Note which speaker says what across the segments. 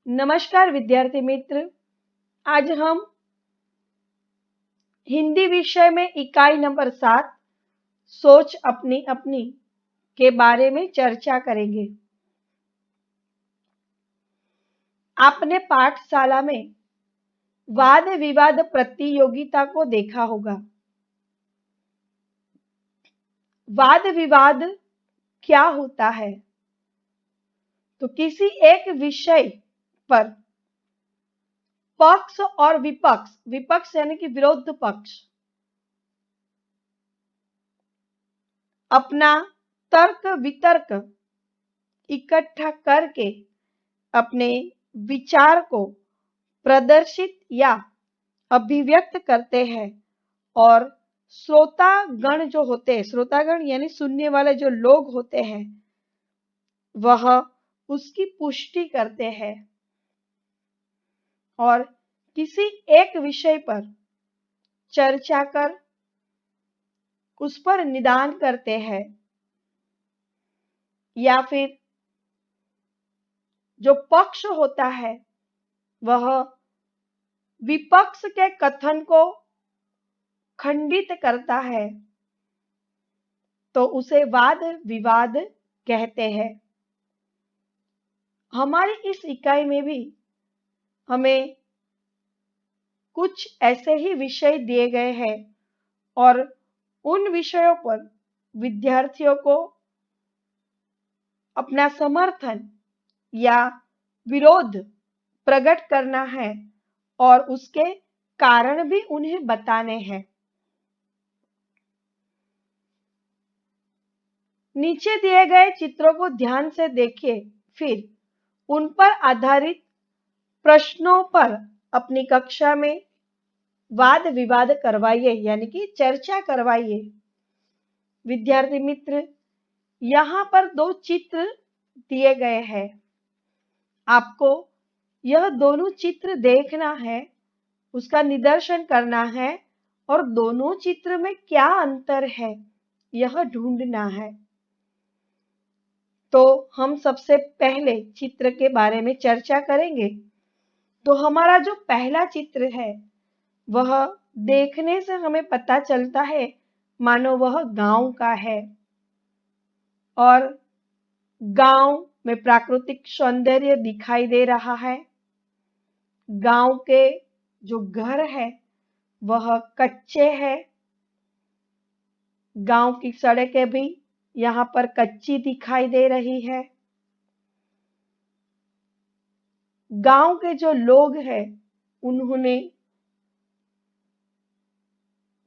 Speaker 1: नमस्कार विद्यार्थी मित्र। आज हम हिंदी विषय में इकाई नंबर 7 सोच अपनी अपनी के बारे में चर्चा करेंगे। आपने पाठशाला में वाद विवाद प्रतियोगिता को देखा होगा। वाद विवाद क्या होता है? तो किसी एक विषय पर पक्ष और विपक्ष, विपक्ष यानी कि विरोध पक्ष, अपना तर्क वितर्क इकट्ठा करके अपने विचार को प्रदर्शित या अभिव्यक्त करते हैं और श्रोतागण जो होते हैं, श्रोतागण यानी सुनने वाले जो लोग होते हैं, वह उसकी पुष्टि करते हैं और किसी एक विषय पर चर्चा कर उस पर निदान करते हैं या फिर जो पक्ष होता है वह विपक्ष के कथन को खंडित करता है, तो उसे वाद विवाद कहते हैं। हमारी इस इकाई में भी हमें कुछ ऐसे ही विषय दिए गए हैं और उन विषयों पर विद्यार्थियों को अपना समर्थन या विरोध प्रकट करना है और उसके कारण भी उन्हें बताने हैं। नीचे दिए गए चित्रों को ध्यान से देखिए, फिर उन पर आधारित प्रश्नों पर अपनी कक्षा में वाद विवाद करवाइए, यानी कि चर्चा करवाइए। विद्यार्थी मित्र, यहाँ पर 2 चित्र दिए गए हैं। आपको यह दोनों चित्र देखना है, उसका निदर्शन करना है और दोनों चित्र में क्या अंतर है यह ढूंढना है। तो हम सबसे पहले चित्र के बारे में चर्चा करेंगे। तो हमारा जो पहला चित्र है वह देखने से हमें पता चलता है मानो वह गांव का है और गांव में प्राकृतिक सौंदर्य दिखाई दे रहा है। गांव के जो घर है वह कच्चे हैं। गांव की सड़कें भी यहाँ पर कच्ची दिखाई दे रही है। गांव के जो लोग हैं उन्होंने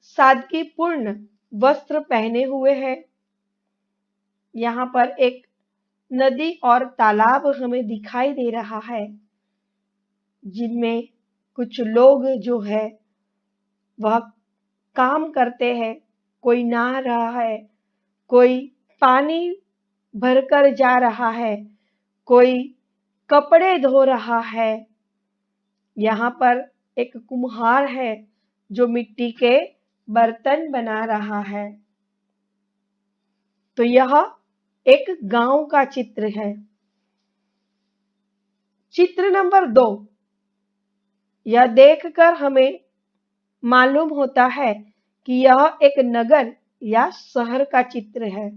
Speaker 1: सादगीपूर्ण वस्त्र पहने हुए हैं। यहाँ पर एक नदी और तालाब हमें दिखाई दे रहा है, जिनमें कुछ लोग जो है वह काम करते हैं। कोई नहा रहा है, कोई पानी भरकर जा रहा है, कोई कपड़े धो रहा है। यहाँ पर एक कुम्हार है जो मिट्टी के बर्तन बना रहा है। तो यह एक गांव का चित्र है। चित्र नंबर 2, यह देखकर हमें मालूम होता है कि यह एक नगर या शहर का चित्र है।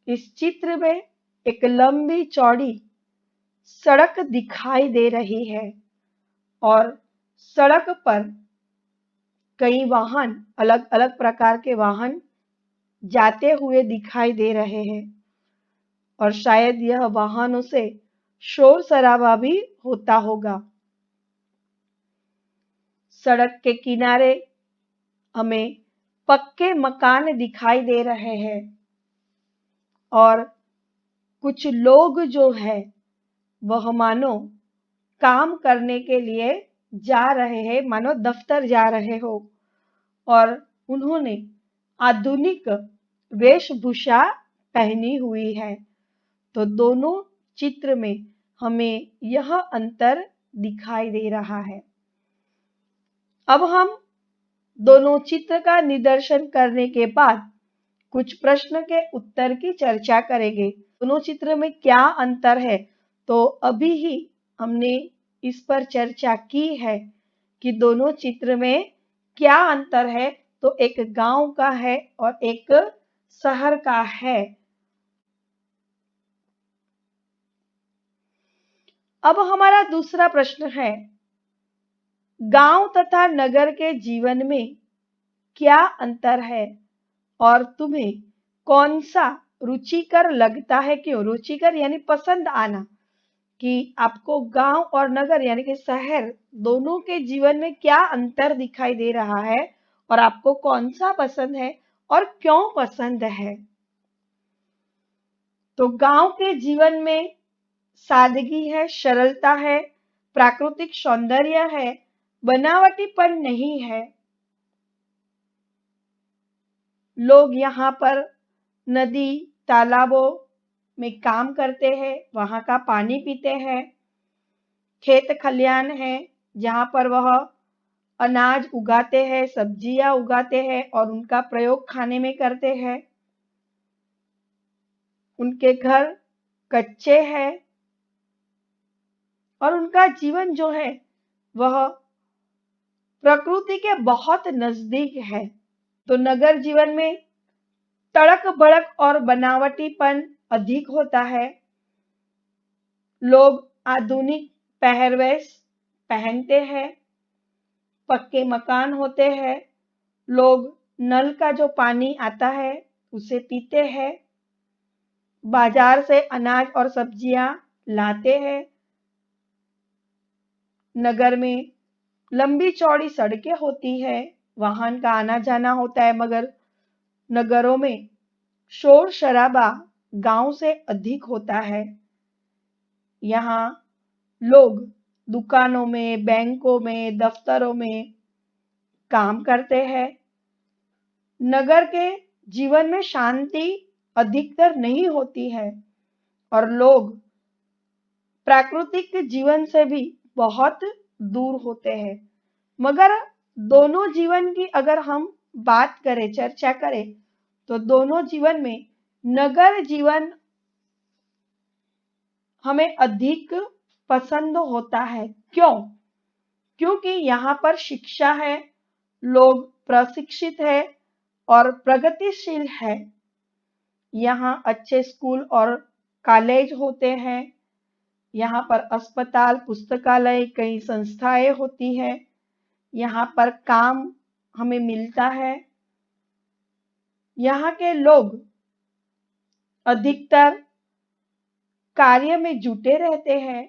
Speaker 1: इस चित्र में एक लंबी चौड़ी सड़क दिखाई दे रही है और सड़क पर कई वाहन, अलग अलग प्रकार के वाहन जाते हुए दिखाई दे रहे हैं और शायद यह वाहनों से शोर शराबा भी होता होगा। सड़क के किनारे हमें पक्के मकान दिखाई दे रहे हैं और कुछ लोग जो है वह मानो काम करने के लिए जा रहे हैं, मानो दफ्तर जा रहे हो और उन्होंने आधुनिक वेशभूषा पहनी हुई है। तो दोनों चित्र में हमें यह अंतर दिखाई दे रहा है। अब हम दोनों चित्र का निदर्शन करने के बाद कुछ प्रश्न के उत्तर की चर्चा करेंगे। दोनों चित्र में क्या अंतर है तो अभी ही हमने इस पर चर्चा की है कि दोनों चित्र में क्या अंतर है। तो एक गांव का है और एक शहर का है। अब हमारा दूसरा प्रश्न है, गांव तथा नगर के जीवन में क्या अंतर है और तुम्हें कौन सा रुचिकर लगता है? क्यों रुचिकर यानी पसंद आना, कि आपको गांव और नगर यानी कि शहर दोनों के जीवन में क्या अंतर दिखाई दे रहा है और आपको कौन सा पसंद है और क्यों पसंद है। तो गांव के जीवन में सादगी है, सरलता है, प्राकृतिक सौंदर्य है, बनावटीपन नहीं है। लोग यहाँ पर नदी तालाबों में काम करते हैं, वहां का पानी पीते हैं। खेत खलियान है जहां पर वह अनाज उगाते हैं, सब्जियां उगाते हैं और उनका प्रयोग खाने में करते हैं। उनके घर कच्चे हैं और उनका जीवन जो है वह प्रकृति के बहुत नजदीक है। तो नगर जीवन में तड़क भड़क और बनावटीपन अधिक होता है। लोग आधुनिक पहरवेश पहनते हैं, पक्के मकान होते हैं, लोग नल का जो पानी आता है उसे पीते हैं, बाजार से अनाज और सब्जियां लाते हैं। नगर में लंबी चौड़ी सड़कें होती है, वाहन का आना जाना होता है, मगर नगरों में शोर शराबा गांव से अधिक होता है। यहाँ लोग दुकानों में, बैंकों में, दफ्तरों में काम करते हैं। नगर के जीवन में शांति अधिकतर नहीं होती है और लोग प्राकृतिक जीवन से भी बहुत दूर होते हैं। मगर दोनों जीवन की अगर हम बात करें, चर्चा करें, तो दोनों जीवन में नगर जीवन हमें अधिक पसंद होता है। क्यों? क्योंकि यहाँ पर शिक्षा है, लोग प्रशिक्षित है और प्रगतिशील है। यहाँ अच्छे स्कूल और कॉलेज होते हैं। यहाँ पर अस्पताल, पुस्तकालय, कई संस्थाएं होती है। यहाँ पर काम हमें मिलता है। यहाँ के लोग अधिकतर कार्य में जुटे रहते हैं।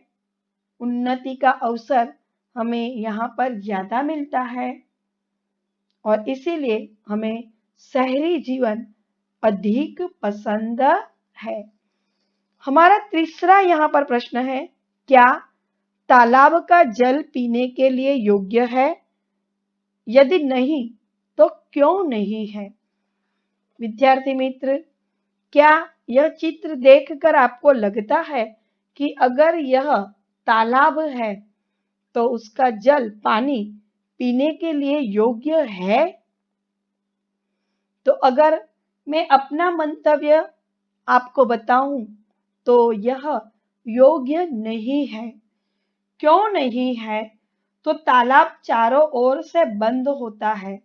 Speaker 1: उन्नति का अवसर हमें यहाँ पर ज्यादा मिलता है और इसीलिए हमें शहरी जीवन अधिक पसंद है। हमारा तीसरा यहाँ पर प्रश्न है, क्या तालाब का जल पीने के लिए योग्य है? यदि नहीं तो क्यों नहीं है? विद्यार्थी मित्र, क्या यह चित्र देखकर आपको लगता है कि अगर यह तालाब है तो उसका जल, पानी पीने के लिए योग्य है? तो अगर मैं अपना मंतव्य आपको बताऊं तो यह योग्य नहीं है। क्यों नहीं है? तो तालाब चारों ओर से बंद होता है,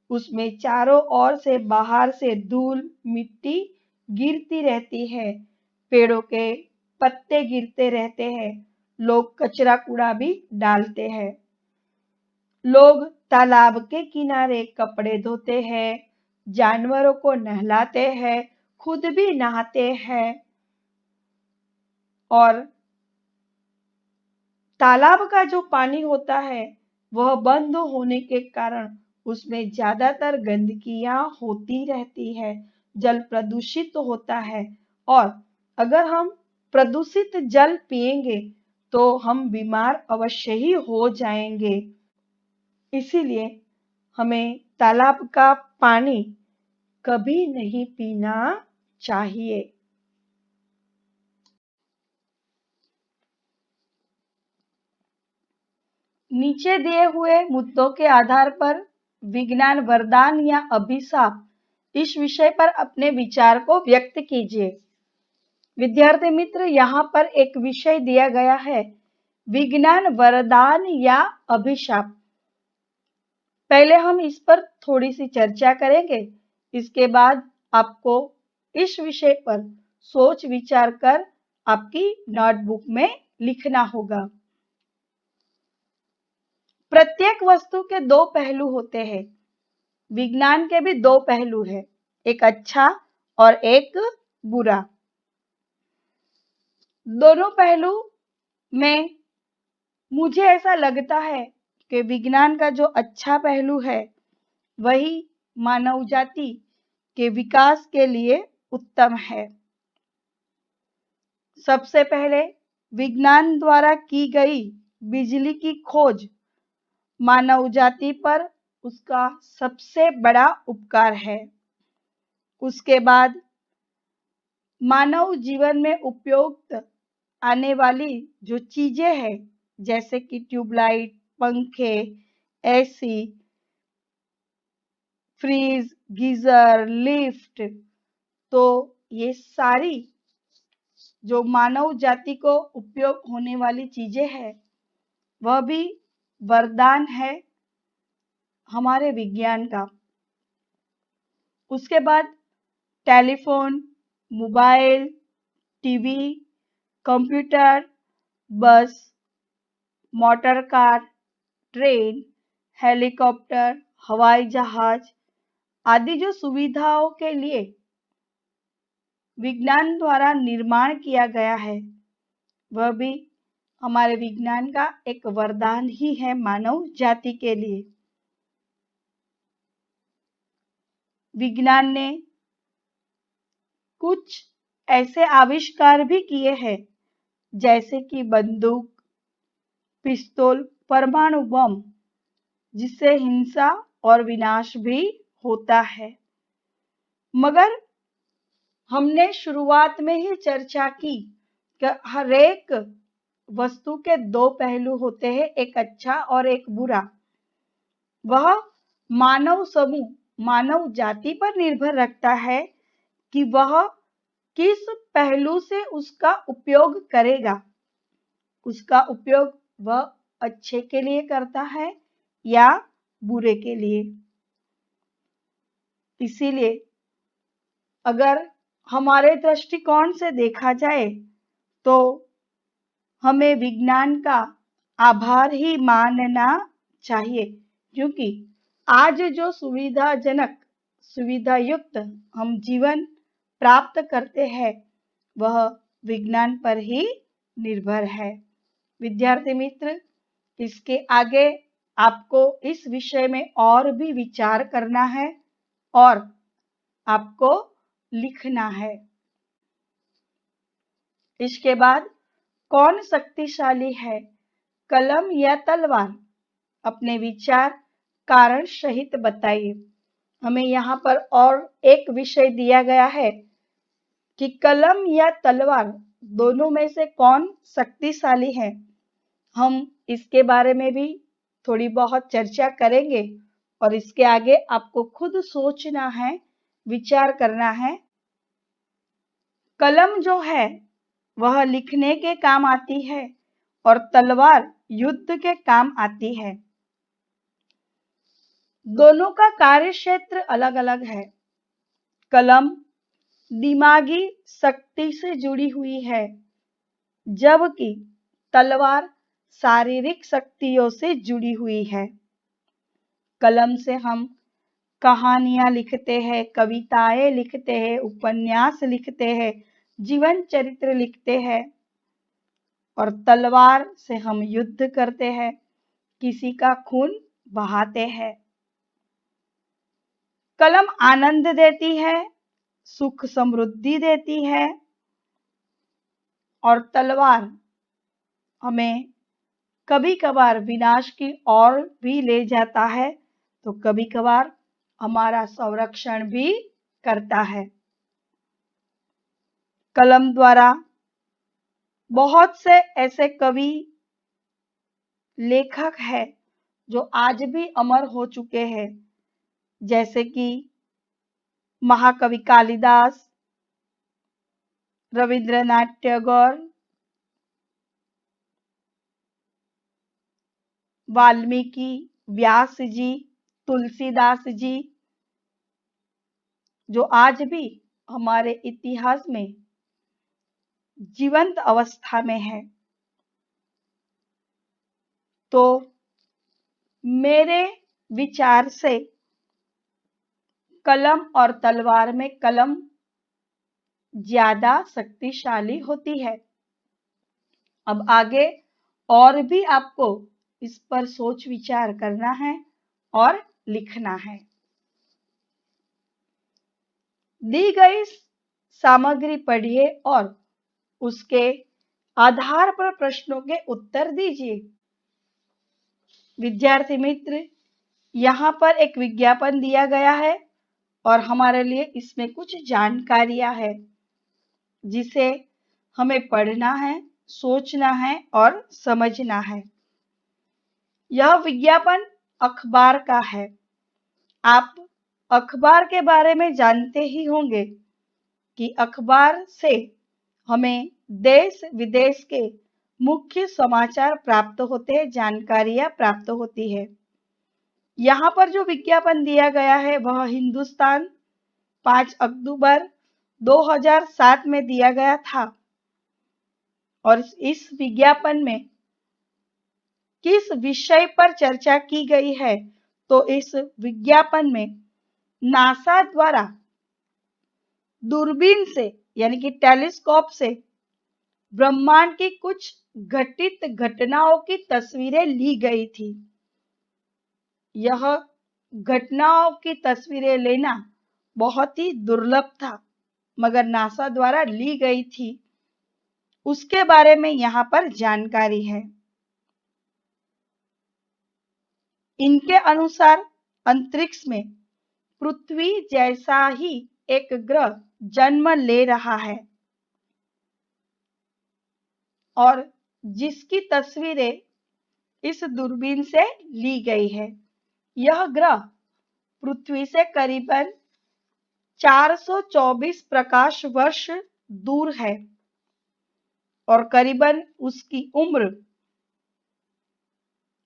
Speaker 1: उसमें चारों ओर से बाहर से धूल मिट्टी गिरती रहती है, पेड़ों के पत्ते गिरते रहते हैं, लोग कचरा कूड़ा भी डालते हैं। लोग तालाब के किनारे कपड़े धोते हैं, जानवरों को नहलाते हैं, खुद भी नहाते हैं और तालाब का जो पानी होता है वह बंद होने के कारण उसमें ज्यादातर गंदगियां होती रहती है, जल प्रदूषित होता है और अगर हम प्रदूषित जल पिएंगे तो हम बीमार अवश्य ही हो जाएंगे। इसीलिए हमें तालाब का पानी कभी नहीं पीना चाहिए। नीचे दिए हुए मुद्दों के आधार पर विज्ञान वरदान या अभिशाप इस विषय पर अपने विचार को व्यक्त कीजिए। विद्यार्थी मित्र, यहाँ पर एक विषय दिया गया है, विज्ञान वरदान या अभिशाप। पहले हम इस पर थोड़ी सी चर्चा करेंगे, इसके बाद आपको इस विषय पर सोच विचार कर आपकी नोटबुक में लिखना होगा। प्रत्येक वस्तु के दो पहलू होते हैं। विज्ञान के भी दो पहलू हैं, एक अच्छा और एक बुरा। दोनों पहलू में मुझे ऐसा लगता है कि विज्ञान का जो अच्छा पहलू है वही मानव जाति के विकास के लिए उत्तम है। सबसे पहले विज्ञान द्वारा की गई बिजली की खोज मानव जाति पर उसका सबसे बड़ा उपकार है। उसके बाद मानव जीवन में उपयुक्त आने वाली जो चीजें हैं, जैसे कि ट्यूबलाइट, पंखे, एसी, फ्रीज, गीजर, लिफ्ट, तो ये सारी जो मानव जाति को उपयोग होने वाली चीजें हैं, वह भी वरदान है हमारे विज्ञान का। उसके बाद टेलीफोन, मोबाइल, टीवी, कंप्यूटर, बस, मोटर कार, ट्रेन, हेलीकॉप्टर, हवाई जहाज आदि जो सुविधाओं के लिए विज्ञान द्वारा निर्माण किया गया है, वह भी हमारे विज्ञान का एक वरदान ही है मानव जाति के लिए। विज्ञान ने कुछ ऐसे आविष्कार भी किए हैं, जैसे कि बंदूक, पिस्तौल, परमाणु बम, जिससे हिंसा और विनाश भी होता है। मगर हमने शुरुआत में ही चर्चा की कि हर एक वस्तु के दो पहलू होते हैं, एक अच्छा और एक बुरा। वह मानव समूह, मानव जाति पर निर्भर रखता है कि वह किस पहलू से उसका उपयोग करेगा। उसका उपयोग वह अच्छे के लिए करता है या बुरे के लिए। इसीलिए अगर हमारे दृष्टिकोण से देखा जाए तो हमें विज्ञान का आभार ही मानना चाहिए, क्योंकि आज जो सुविधाजनक, सुविधायुक्त हम जीवन प्राप्त करते हैं, वह विज्ञान पर ही निर्भर है। विद्यार्थी मित्र, इसके आगे आपको इस विषय में और भी विचार करना है और आपको लिखना है। इसके बाद कौन शक्तिशाली है, कलम या तलवार? अपने विचार कारण सहित बताइए। हमें यहाँ पर और एक विषय दिया गया है कि कलम या तलवार दोनों में से कौन शक्तिशाली है। हम इसके बारे में भी थोड़ी बहुत चर्चा करेंगे और इसके आगे आपको खुद सोचना है, विचार करना है। कलम जो है वह लिखने के काम आती है और तलवार युद्ध के काम आती है। दोनों का कार्य क्षेत्र अलग अलग है। कलम दिमागी शक्ति से जुड़ी हुई है, जबकि तलवार शारीरिक शक्तियों से जुड़ी हुई है। कलम से हम कहानियां लिखते हैं, कविताएं लिखते हैं, उपन्यास लिखते हैं, जीवन चरित्र लिखते हैं, और तलवार से हम युद्ध करते हैं, किसी का खून बहाते हैं। कलम आनंद देती है, सुख समृद्धि देती है, और तलवार हमें कभी कभार विनाश की ओर भी ले जाता है, तो कभी कभार हमारा संरक्षण भी करता है। कलम द्वारा बहुत से ऐसे कवि, लेखक हैं जो आज भी अमर हो चुके हैं, जैसे कि महाकवि कालिदास, रविंद्रनाथ टैगोर, वाल्मीकि, व्यास जी, तुलसीदास जी, जो आज भी हमारे इतिहास में जीवंत अवस्था में है। तो मेरे विचार से कलम और तलवार में कलम ज्यादा शक्तिशाली होती है। अब आगे और भी आपको इस पर सोच विचार करना है और लिखना है। दी गई सामग्री पढ़िए और उसके आधार पर प्रश्नों के उत्तर दीजिए। विद्यार्थी मित्र, यहाँ पर एक विज्ञापन दिया गया है और हमारे लिए इसमें कुछ जानकारियां है जिसे हमें पढ़ना है, सोचना है और समझना है। यह विज्ञापन अखबार का है। आप अखबार के बारे में जानते ही होंगे कि अखबार से हमें देश विदेश के मुख्य समाचार प्राप्त होते हैं, जानकारियां प्राप्त होती है। यहाँ पर जो विज्ञापन दिया गया है वह हिंदुस्तान 5 अक्टूबर 2007 में दिया गया था और इस विज्ञापन में किस विषय पर चर्चा की गई है, तो इस विज्ञापन में नासा द्वारा दूरबीन से यानी कि टेलीस्कोप से ब्रह्मांड की कुछ घटित घटनाओं की तस्वीरें ली गई थी। यह घटनाओं की तस्वीरें लेना बहुत ही दुर्लभ था, मगर नासा द्वारा ली गई थी। उसके बारे में यहाँ पर जानकारी है। इनके अनुसार अंतरिक्ष में पृथ्वी जैसा ही एक ग्रह जन्म ले रहा है और जिसकी तस्वीरें इस दूरबीन से ली गई है। यह ग्रह पृथ्वी से करीबन 424 प्रकाश वर्ष दूर है और करीबन उसकी उम्र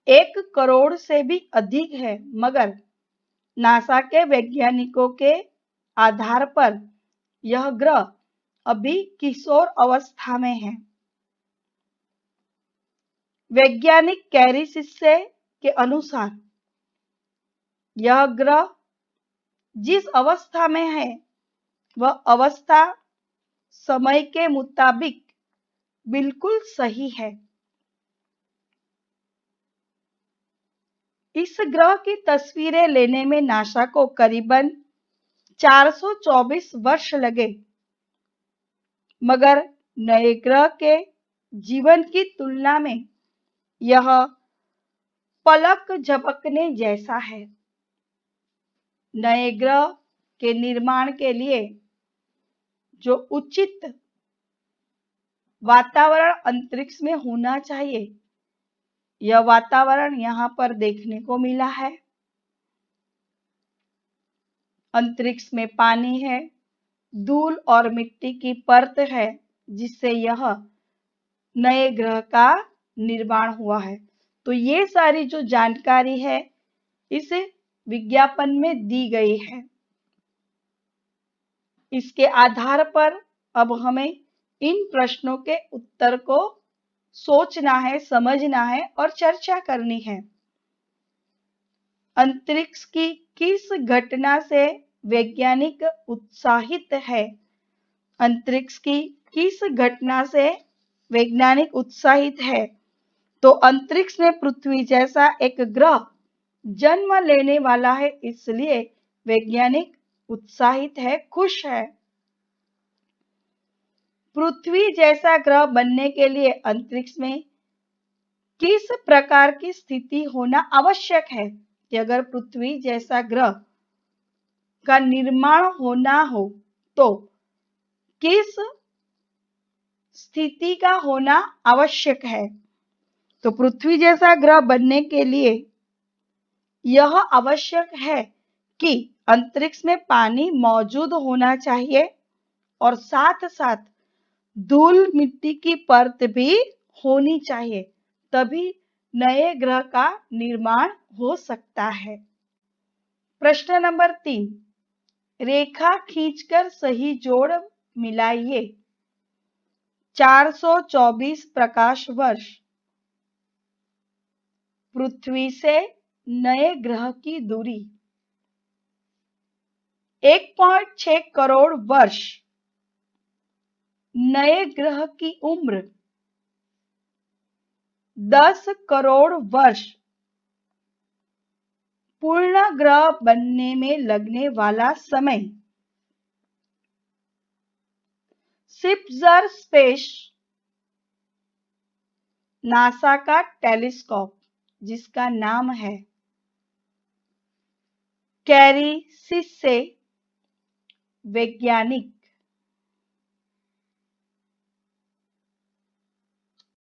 Speaker 1: 1 करोड़ से भी अधिक है, मगर नासा के वैज्ञानिकों के आधार पर यह ग्रह अभी किशोर अवस्था में है। वैज्ञानिक कैरी सिस्से के अनुसार यह ग्रह जिस अवस्था में है वह अवस्था समय के मुताबिक बिल्कुल सही है। इस ग्रह की तस्वीरें लेने में नासा को करीबन 424 वर्ष लगे, मगर नए ग्रह के जीवन की तुलना में यह पलक झपकने जैसा है। नए ग्रह के निर्माण के लिए जो उचित वातावरण अंतरिक्ष में होना चाहिए, यह वातावरण यहाँ पर देखने को मिला है। अंतरिक्ष में पानी है, धूल और मिट्टी की परत है, जिससे यह नए ग्रह का निर्माण हुआ है। तो ये सारी जो जानकारी है इस विज्ञापन में दी गई है। इसके आधार पर अब हमें इन प्रश्नों के उत्तर को सोचना है, समझना है और चर्चा करनी है। अंतरिक्ष की किस घटना से वैज्ञानिक उत्साहित है? अंतरिक्ष की किस घटना से वैज्ञानिक उत्साहित है? तो अंतरिक्ष में पृथ्वी जैसा एक ग्रह जन्म लेने वाला है, इसलिए वैज्ञानिक उत्साहित है, खुश है। पृथ्वी जैसा ग्रह बनने के लिए अंतरिक्ष में किस प्रकार की स्थिति होना आवश्यक है? कि अगर पृथ्वी जैसा ग्रह का निर्माण होना हो तो किस स्थिति का होना आवश्यक है? तो पृथ्वी जैसा ग्रह बनने के लिए यह आवश्यक है कि अंतरिक्ष में पानी मौजूद होना चाहिए और साथ साथ धूल मिट्टी की परत भी होनी चाहिए, तभी नए ग्रह का निर्माण हो सकता है। प्रश्न नंबर 3, रेखा खींचकर सही जोड़ मिलाइए। 424 प्रकाश वर्ष पृथ्वी से नए ग्रह की दूरी, 1.6 करोड़ वर्ष नए ग्रह की उम्र, 10 करोड़ वर्ष पूर्ण ग्रह बनने में लगने वाला समय। स्पिट्जर स्पेस नासा का टेलीस्कोप जिसका नाम है कैरी, से वैज्ञानिक